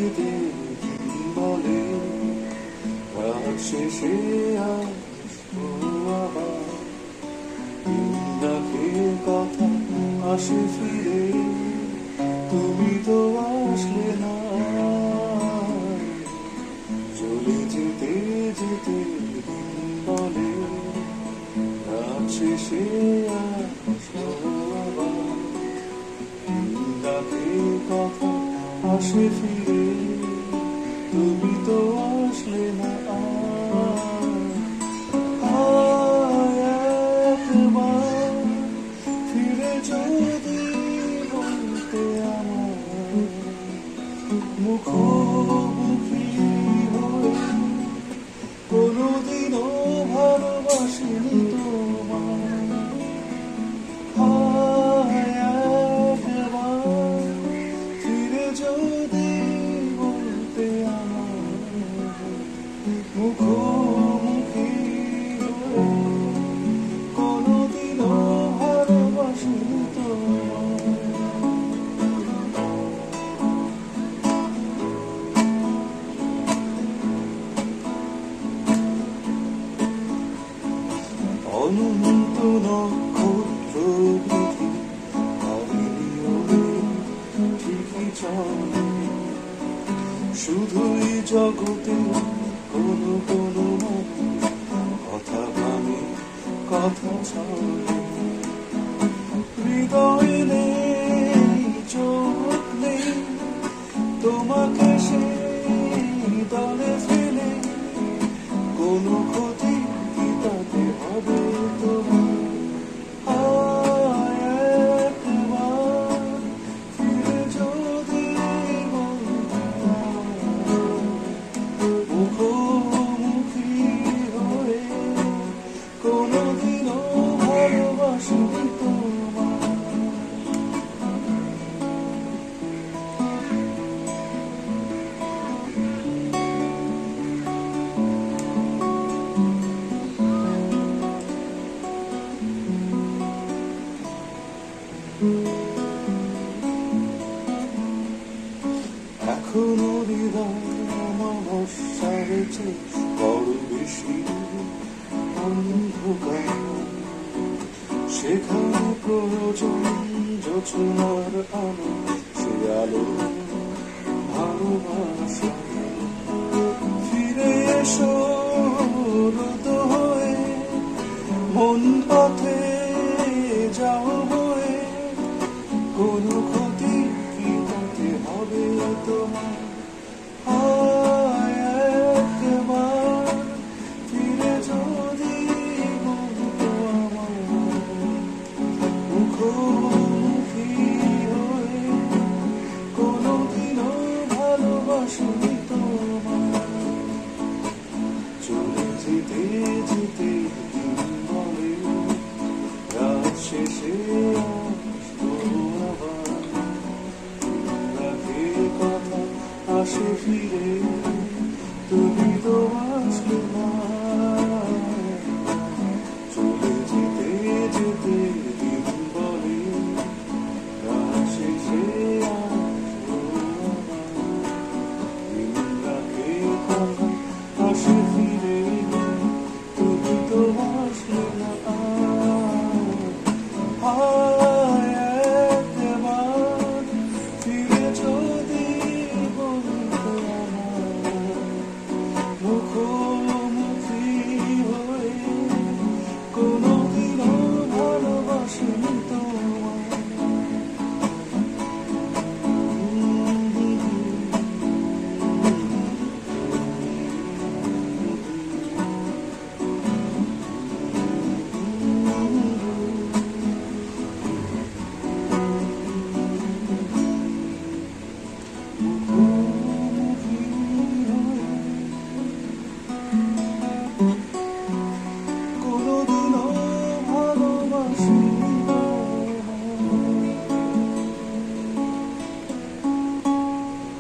যেতে দিন বলে রাত শেষে আসবো আবার। দিন রাখে কথা আসে ফিরে, তুমি তো আসলে না। চলে যেতে যেতে দিন বলে রাত শেষে আসবো আবার। দিন রাখে কথা আসে ফিরে, তুমি তো আসলে না। একবার ফিরে যদি বলতে আমার মুখোমুখি হয়ে, কোনোদিনও ভালোবাসিনি তোমার। একবার ফিরে যদি বলতে আমার মুখোমুখি হয়ে, কোনোদিনও ভালোবাসিনি তোমার। অনন্ত নক্ষত্র বিধি ঠিকই চলে, শুধুই জগতে কোনো কোনো মানুষ কথা ভাবে কথা চলে। হৃদয় নেই চোখ নেই, তোমাকে সেই দলে ফেলে কোনো ক্ষতি কি তাতে হবে তোমার। একবার ফিরে যদি বলতে মুখোমুখি হয়ে, কোনোদিনও ভালোবাসিনি তোমার। এখনো হৃদয় অমাবস্যার চেয়ে বড় বেশি অন্ধকার, সেখানে প্রয়োজন জোছনার আলো, সে আলো ভালোবাসা। ফিরে এসো রোদ হয়ে, মন পথে যাও বয়ে, কোনো ক্ষতি কি তাতে হবে তোমার। একবার ফিরে যদি বলতো আমার মুখোমুখি হয়ে, কোনোদিনও ভালোবাসিনি তোমার। চলে যেতে যেতে দিন বলে রাত শেষে আসবো আবার। রাখে কথা আসে ফিরে, তুমি তো আসলে না। চলে যেতে যেতে দিন বলে রাত শেষে আসবো আবার। দিন রাখে কথা আসে ফিরে, তুমি তো আসলে না। একবার ফিরে যদি বলতে আমার মুখোমুখি